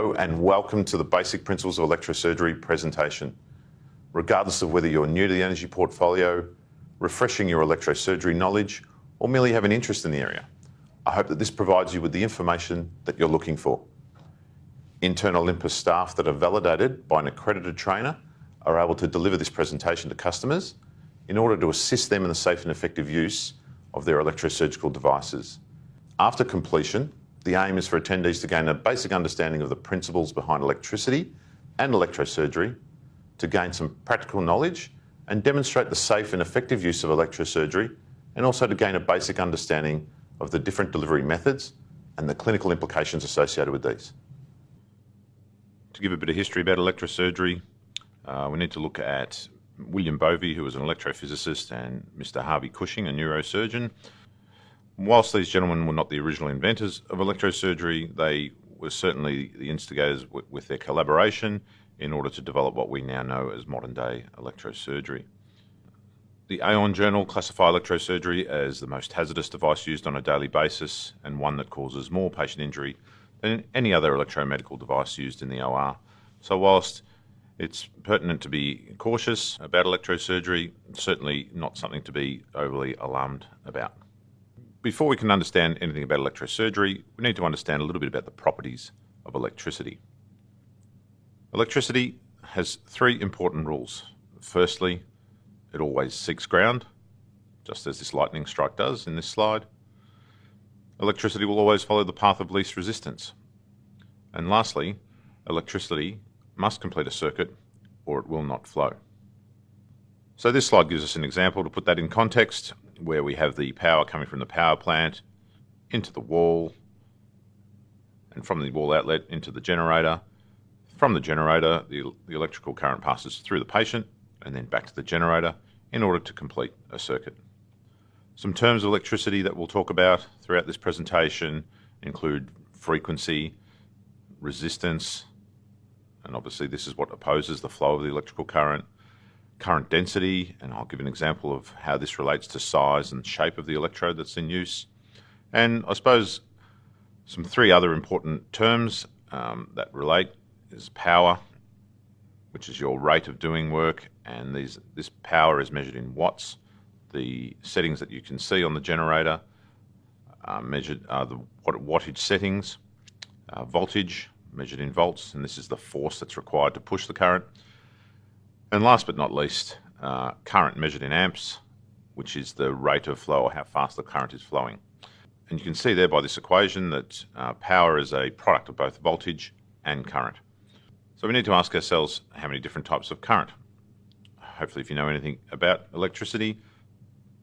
Hello and welcome to the Basic Principles of Electrosurgery presentation. Regardless of whether you're new to the energy portfolio, refreshing your electrosurgery knowledge, or merely have an interest in the area, I hope that this provides you with the information that you're looking for. Internal Olympus staff that are validated by an accredited trainer are able to deliver this presentation to customers in order to assist them in the safe and effective use of their electrosurgical devices. After completion, the aim is for attendees to gain a basic understanding of the principles behind electricity and electrosurgery, to gain some practical knowledge and demonstrate the safe and effective use of electrosurgery, and also to gain a basic understanding of the different delivery methods and the clinical implications associated with these. To give a bit of history about electrosurgery, we need to look at William Bovey, who was an electrophysicist, and Mr. Harvey Cushing, a neurosurgeon. Whilst these gentlemen were not the original inventors of electrosurgery, they were certainly the instigators with their collaboration in order to develop what we now know as modern-day electrosurgery. The Aeon Journal classify electrosurgery as the most hazardous device used on a daily basis and one that causes more patient injury than any other electromedical device used in the OR. So whilst it's pertinent to be cautious about electrosurgery, certainly not something to be overly alarmed about. Before we can understand anything about electrosurgery, we need to understand a little bit about the properties of electricity. Electricity has three important rules. Firstly, it always seeks ground, just as this lightning strike does in this slide. Electricity will always follow the path of least resistance. And lastly, electricity must complete a circuit or it will not flow. So this slide gives us an example to put that in context, where we have the power coming from the power plant into the wall, and from the wall outlet into the generator. From the generator, the electrical current passes through the patient and then back to the generator in order to complete a circuit. Some terms of electricity that we'll talk about throughout this presentation include frequency, resistance, and obviously this is what opposes the flow of the electrical current, current density, and I'll give an example of how this relates to size and shape of the electrode that's in use. And I suppose some three other important terms that relate is power, which is your rate of doing work, and this power is measured in watts. The settings that you can see on the generator are measured the wattage settings, voltage measured in volts, and this is the force that's required to push the current. And last but not least, current measured in amps, which is the rate of flow or how fast the current is flowing. And you can see there by this equation that power is a product of both voltage and current. So we need to ask ourselves how many different types of current. Hopefully if you know anything about electricity,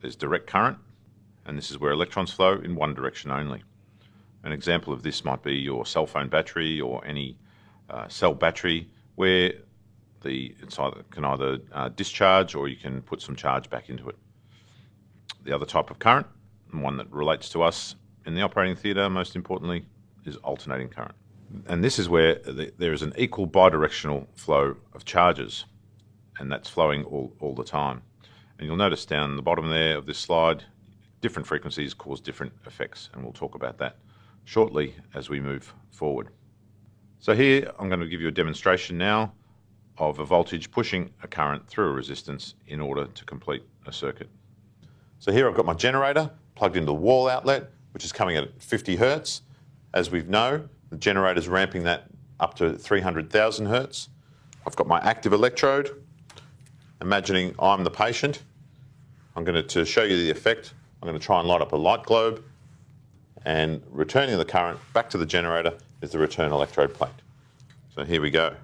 there's direct current, and this is where electrons flow in one direction only. An example of this might be your cell phone battery or any cell battery, where it can either discharge or you can put some charge back into it. The other type of current, and one that relates to us in the operating theatre most importantly, is alternating current. And this is where there is an equal bidirectional flow of charges, and that's flowing all the time. And you'll notice down the bottom there of this slide, different frequencies cause different effects, and we'll talk about that shortly as we move forward. So here I'm going to give you a demonstration now of a voltage pushing a current through a resistance in order to complete a circuit. So here I've got my generator plugged into the wall outlet, which is coming at 50 hertz. As we know, the generator's ramping that up to 300,000 hertz. I've got my active electrode. Imagining I'm the patient, I'm going to show you the effect, I'm going to try and light up a light globe, and returning the current back to the generator is the return electrode plate. So here we go.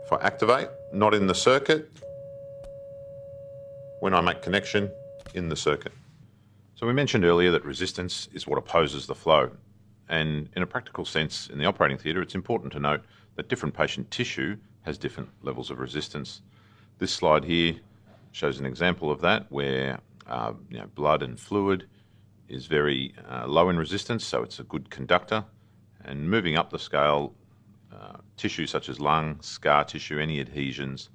If I activate, not in the circuit. When I make connection, in the circuit. So we mentioned earlier that resistance is what opposes the flow. And in a practical sense, in the operating theatre, it's important to note that different patient tissue has different levels of resistance. This slide here shows an example of that, where blood and fluid is very low in resistance, so it's a good conductor. And moving up the scale, tissue such as lung, scar tissue, any adhesions,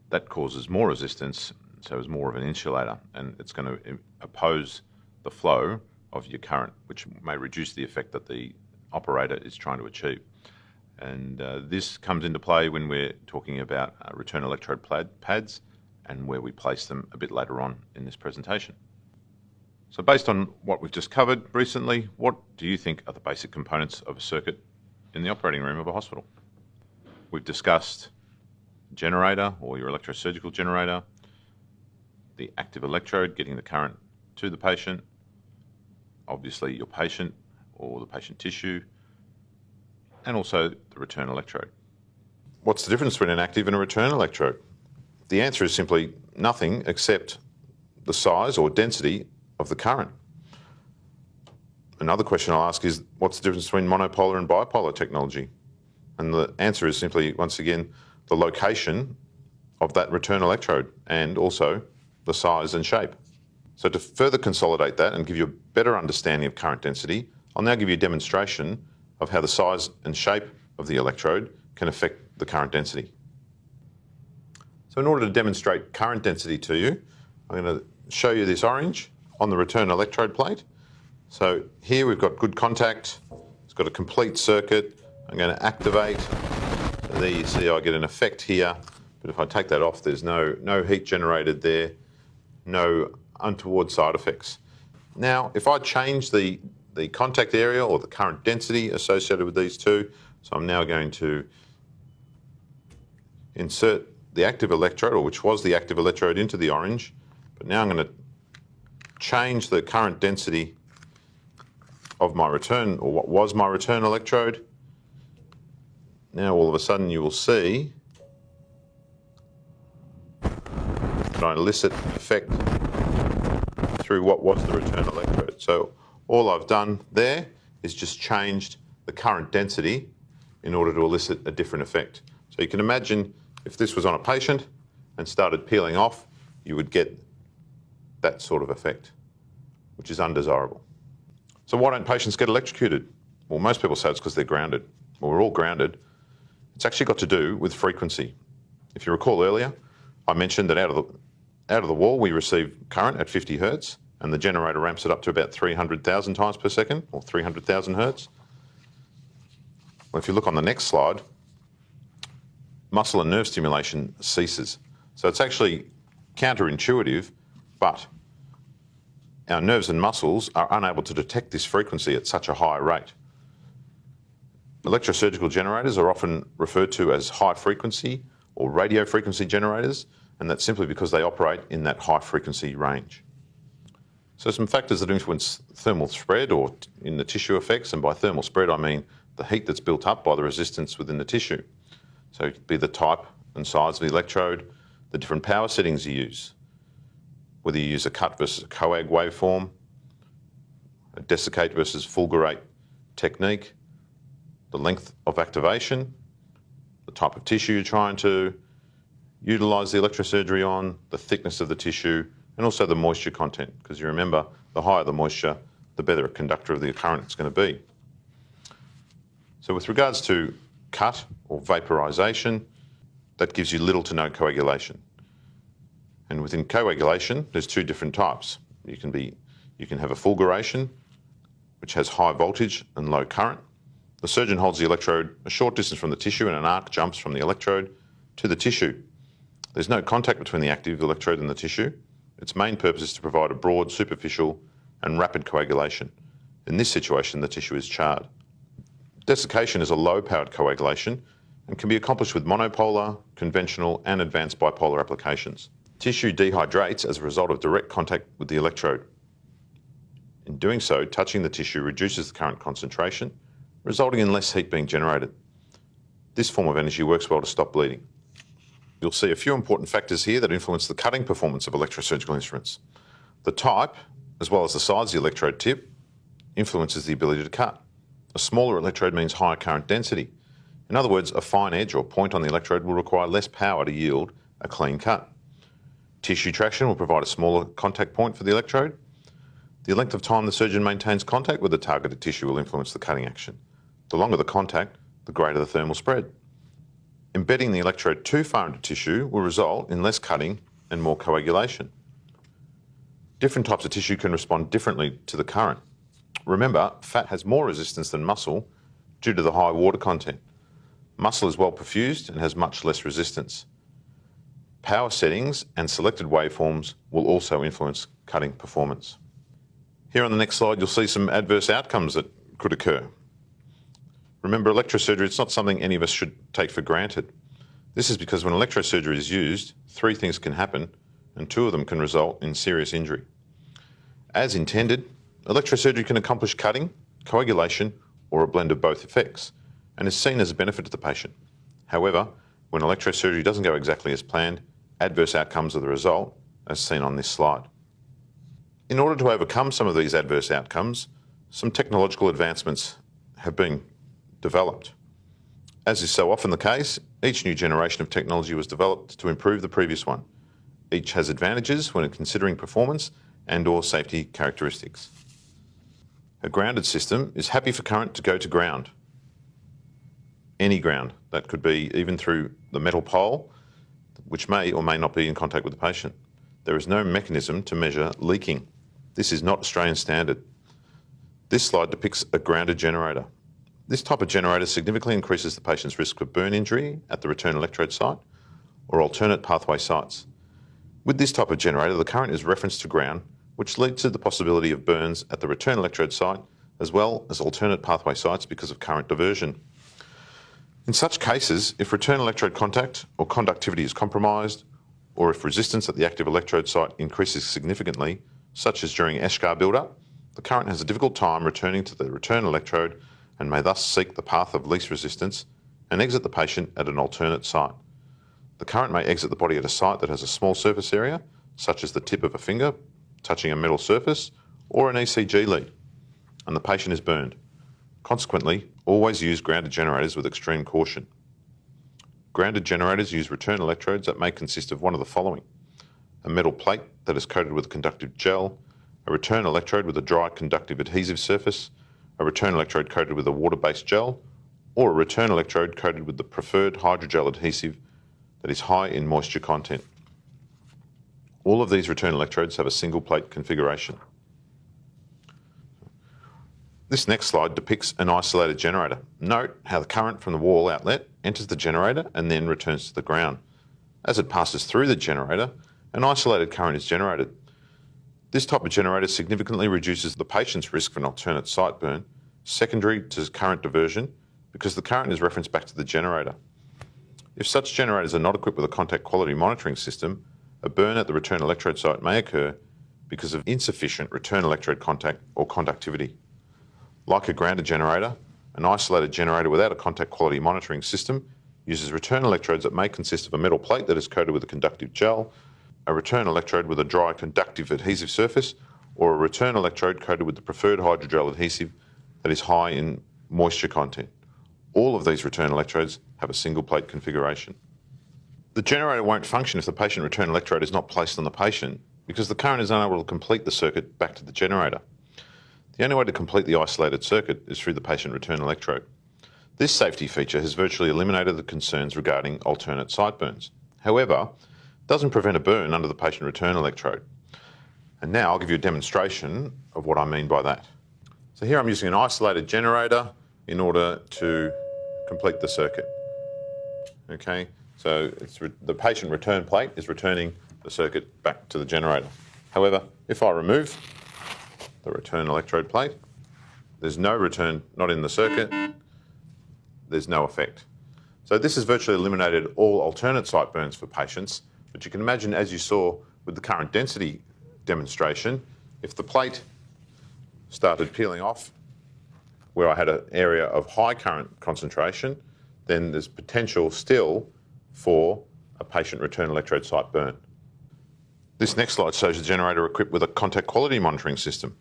that causes more resistance, so it's more of an insulator, and it's going to oppose the flow of your current, which may reduce the effect that the operator is trying to achieve. And this comes into play when we're talking about return electrode pads and where we place them a bit later on in this presentation. So based on what we've just covered recently, what do you think are the basic components of a circuit in the operating room of a hospital? We've discussed generator or your electrosurgical generator, the active electrode getting the current to the patient, obviously your patient or the patient tissue, and also the return electrode. What's the difference between an active and a return electrode? The answer is simply nothing except the size or density of the current. Another question I'll ask is, what's the difference between monopolar and bipolar technology? And the answer is simply, once again, the location of that return electrode and also the size and shape. So to further consolidate that and give you a better understanding of current density, I'll now give you a demonstration of how the size and shape of the electrode can affect the current density. So in order to demonstrate current density to you, I'm going to show you this orange on the return electrode plate. So here we've got good contact, it's got a complete circuit. I'm going to activate. There you see I get an effect here, but if I take that off, there's no heat generated there, no untoward side effects. Now, if I change the contact area or the current density associated with these two, so I'm now going to insert the active electrode, or which was the active electrode, into the orange, but now I'm going to change the current density of my return, or what was my return electrode. Now all of a sudden you will see that I elicit effect through what was the return electrode. So all I've done there is just changed the current density in order to elicit a different effect. So you can imagine if this was on a patient and started peeling off, you would get that sort of effect, which is undesirable. So why don't patients get electrocuted? Well, most people say it's because they're grounded. Well, we're all grounded. It's actually got to do with frequency. If you recall earlier, I mentioned that out of the wall we receive current at 50 hertz, and the generator ramps it up to about 300,000 times per second, or 300,000 hertz. Well, if you look on the next slide, muscle and nerve stimulation ceases. So it's actually counterintuitive, but our nerves and muscles are unable to detect this frequency at such a high rate. Electrosurgical generators are often referred to as high frequency or radio frequency generators, and that's simply because they operate in that high frequency range. So some factors that influence thermal spread, or in the tissue effects, and by thermal spread I mean the heat that's built up by the resistance within the tissue. So it could be the type and size of the electrode, the different power settings you use, whether you use a cut versus a coag waveform, a desiccate versus fulgurate technique, the length of activation, the type of tissue you're trying to utilise the electrosurgery on, the thickness of the tissue, and also the moisture content, because you remember, the higher the moisture, the better a conductor of the current it's going to be. So with regards to cut or vaporisation, that gives you little to no coagulation. And within coagulation, there's two different types. You can have a fulguration, which has high voltage and low current. The surgeon holds the electrode a short distance from the tissue, and an arc jumps from the electrode to the tissue. There's no contact between the active electrode and the tissue. Its main purpose is to provide a broad, superficial and rapid coagulation. In this situation, the tissue is charred. Desiccation is a low-powered coagulation and can be accomplished with monopolar, conventional and advanced bipolar applications. Tissue dehydrates as a result of direct contact with the electrode. In doing so, touching the tissue reduces the current concentration, resulting in less heat being generated. This form of energy works well to stop bleeding. You'll see a few important factors here that influence the cutting performance of electrosurgical instruments. The type, as well as the size of the electrode tip, influences the ability to cut. A smaller electrode means higher current density. In other words, a fine edge or point on the electrode will require less power to yield a clean cut. Tissue traction will provide a smaller contact point for the electrode. The length of time the surgeon maintains contact with the targeted tissue will influence the cutting action. The longer the contact, the greater the thermal spread. Embedding the electrode too far into tissue will result in less cutting and more coagulation. Different types of tissue can respond differently to the current. Remember, fat has more resistance than muscle due to the high water content. Muscle is well perfused and has much less resistance. Power settings and selected waveforms will also influence cutting performance. Here on the next slide, you'll see some adverse outcomes that could occur. Remember, electrosurgery, it's not something any of us should take for granted. This is because when electrosurgery is used, 3 things can happen, and 2 of them can result in serious injury. As intended, electrosurgery can accomplish cutting, coagulation, or a blend of both effects, and is seen as a benefit to the patient. However, when electrosurgery doesn't go exactly as planned, adverse outcomes are the result, as seen on this slide. In order to overcome some of these adverse outcomes, some technological advancements have been developed. As is so often the case, each new generation of technology was developed to improve the previous one. Each has advantages when considering performance and/or safety characteristics. A grounded system is happy for current to go to ground. Any ground. That could be even through the metal pole, which may or may not be in contact with the patient. There is no mechanism to measure leaking. This is not Australian standard. This slide depicts a grounded generator. This type of generator significantly increases the patient's risk of burn injury at the return electrode site or alternate pathway sites. With this type of generator, the current is referenced to ground, which leads to the possibility of burns at the return electrode site as well as alternate pathway sites because of current diversion. In such cases, if return electrode contact or conductivity is compromised, or if resistance at the active electrode site increases significantly, such as during eschar buildup, the current has a difficult time returning to the return electrode and may thus seek the path of least resistance and exit the patient at an alternate site. The current may exit the body at a site that has a small surface area, such as the tip of a finger touching a metal surface or an ECG lead, and the patient is burned. Consequently, always use grounded generators with extreme caution. Grounded generators use return electrodes that may consist of one of the following: a metal plate that is coated with conductive gel, a return electrode with a dry conductive adhesive surface, a return electrode coated with a water-based gel, or a return electrode coated with the preferred hydrogel adhesive that is high in moisture content. All of these return electrodes have a single plate configuration. This next slide depicts an isolated generator. Note how the current from the wall outlet enters the generator and then returns to the ground. As it passes through the generator, an isolated current is generated. This type of generator significantly reduces the patient's risk for an alternate site burn, secondary to current diversion, because the current is referenced back to the generator. If such generators are not equipped with a contact quality monitoring system, a burn at the return electrode site may occur because of insufficient return electrode contact or conductivity. Like a grounded generator, an isolated generator without a contact quality monitoring system uses return electrodes that may consist of a metal plate that is coated with a conductive gel, a return electrode with a dry conductive adhesive surface, or a return electrode coated with the preferred hydrogel adhesive that is high in moisture content. All of these return electrodes have a single plate configuration. The generator won't function if the patient return electrode is not placed on the patient because the current is unable to complete the circuit back to the generator. The only way to complete the isolated circuit is through the patient return electrode. This safety feature has virtually eliminated the concerns regarding alternate site burns. However, it doesn't prevent a burn under the patient return electrode. And now I'll give you a demonstration of what I mean by that. So here I'm using an isolated generator in order to complete the circuit. Okay, so the patient return plate is returning the circuit back to the generator. However, if I remove the return electrode plate, there's no return, not in the circuit, there's no effect. So this has virtually eliminated all alternate site burns for patients, but you can imagine, as you saw with the current density demonstration, if the plate started peeling off where I had an area of high current concentration, then there's potential still for a patient return electrode site burn. This next slide shows the generator equipped with a contact quality monitoring system.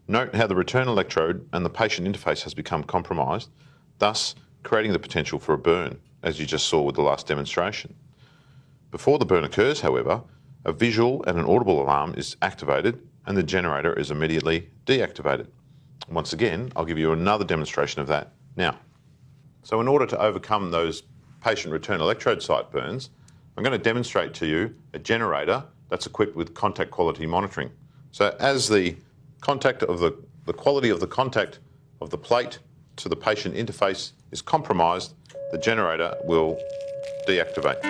Note how the return electrode and the patient interface has become compromised, thus creating the potential for a burn, as you just saw with the last demonstration. Before the burn occurs, however, a visual and an audible alarm is activated and the generator is immediately deactivated. Once again, I'll give you another demonstration of that now. So in order to overcome those patient return electrode site burns, I'm going to demonstrate to you a generator that's equipped with contact quality monitoring. So as the contact of the the quality of the contact of the plate to the patient interface is compromised, the generator will deactivate.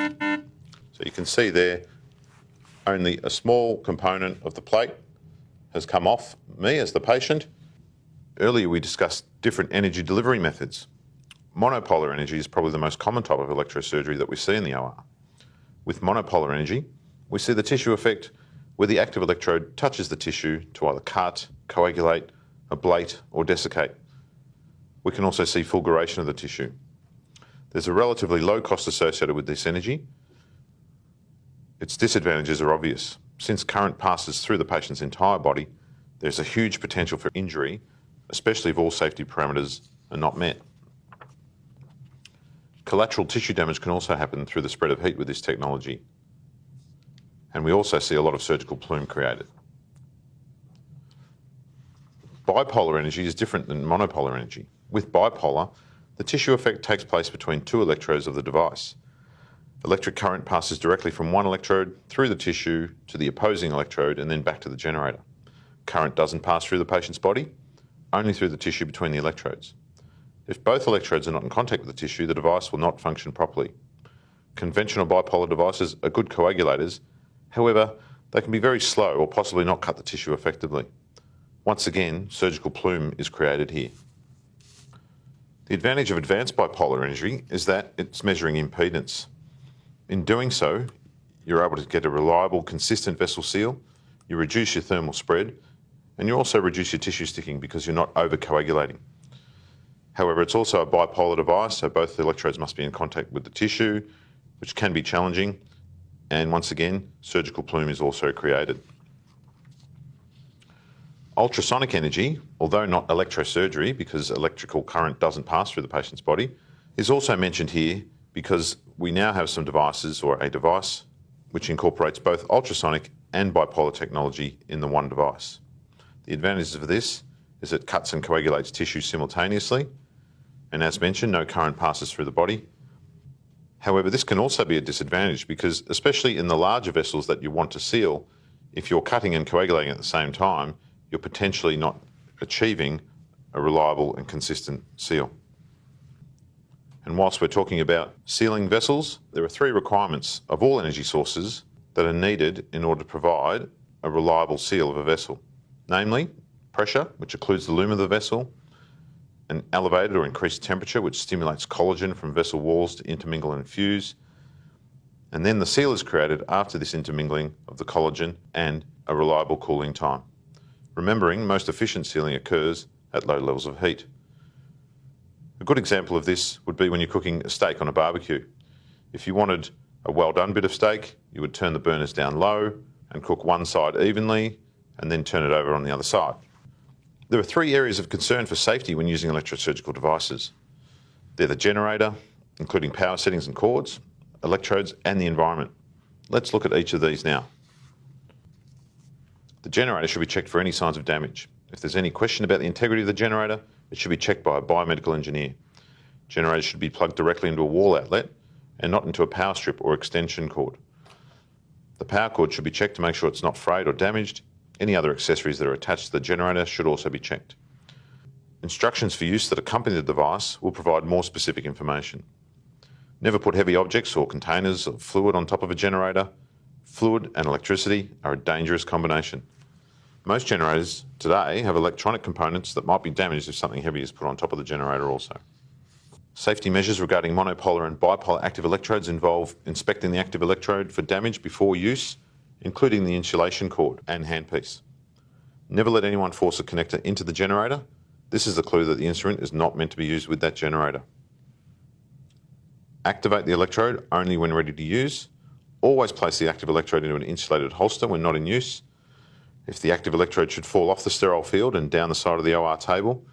So you can see there, only a small component of the plate has come off me as the patient. Earlier we discussed different energy delivery methods. Monopolar energy is probably the most common type of electrosurgery that we see in the OR. With monopolar energy, we see the tissue effect where the active electrode touches the tissue to either cut, coagulate, ablate or desiccate. We can also see fulguration of the tissue. There's a relatively low cost associated with this energy. Its disadvantages are obvious. Since current passes through the patient's entire body, there's a huge potential for injury, especially if all safety parameters are not met. Collateral tissue damage can also happen through the spread of heat with this technology. And we also see a lot of surgical plume created. Bipolar energy is different than monopolar energy. With bipolar, the tissue effect takes place between two electrodes of the device. Electric current passes directly from one electrode through the tissue to the opposing electrode and then back to the generator. Current doesn't pass through the patient's body, only through the tissue between the electrodes. If both electrodes are not in contact with the tissue, the device will not function properly. Conventional bipolar devices are good coagulators, however, they can be very slow or possibly not cut the tissue effectively. Once again, surgical plume is created here. The advantage of advanced bipolar energy is that it's measuring impedance. In doing so, you're able to get a reliable, consistent vessel seal, you reduce your thermal spread, and you also reduce your tissue sticking because you're not over-coagulating. However, it's also a bipolar device, so both the electrodes must be in contact with the tissue, which can be challenging, and once again, surgical plume is also created. Ultrasonic energy, although not electrosurgery because electrical current doesn't pass through the patient's body, is also mentioned here because we now have some devices, or a device, which incorporates both ultrasonic and bipolar technology in the one device. The advantages of this is it cuts and coagulates tissue simultaneously, and as mentioned, no current passes through the body. However, this can also be a disadvantage because, especially in the larger vessels that you want to seal, if you're cutting and coagulating at the same time, you're potentially not achieving a reliable and consistent seal. And whilst we're talking about sealing vessels, there are 3 requirements of all energy sources that are needed in order to provide a reliable seal of a vessel. Namely, pressure, which occludes the lumen of the vessel, an elevated or increased temperature, which stimulates collagen from vessel walls to intermingle and fuse, and then the seal is created after this intermingling of the collagen and a reliable cooling time. Remembering, most efficient sealing occurs at low levels of heat. A good example of this would be when you're cooking a steak on a barbecue. If you wanted a well-done bit of steak, you would turn the burners down low and cook one side evenly and then turn it over on the other side. There are 3 areas of concern for safety when using electrosurgical devices. They're the generator, including power settings and cords, electrodes, and the environment. Let's look at each of these now. The generator should be checked for any signs of damage. If there's any question about the integrity of the generator, it should be checked by a biomedical engineer. Generators should be plugged directly into a wall outlet and not into a power strip or extension cord. The power cord should be checked to make sure it's not frayed or damaged. Any other accessories that are attached to the generator should also be checked. Instructions for use that accompany the device will provide more specific information. Never put heavy objects or containers of fluid on top of a generator. Fluid and electricity are a dangerous combination. Most generators today have electronic components that might be damaged if something heavy is put on top of the generator also. Safety measures regarding monopolar and bipolar active electrodes involve inspecting the active electrode for damage before use, including the insulation cord and handpiece. Never let anyone force a connector into the generator. This is a clue that the instrument is not meant to be used with that generator. Activate the electrode only when ready to use. Always place the active electrode into an insulated holster when not in use. If the active electrode should fall off the sterile field and down the side of the OR table,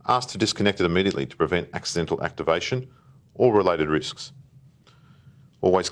ask to disconnect it immediately to prevent accidental activation or related risks. Always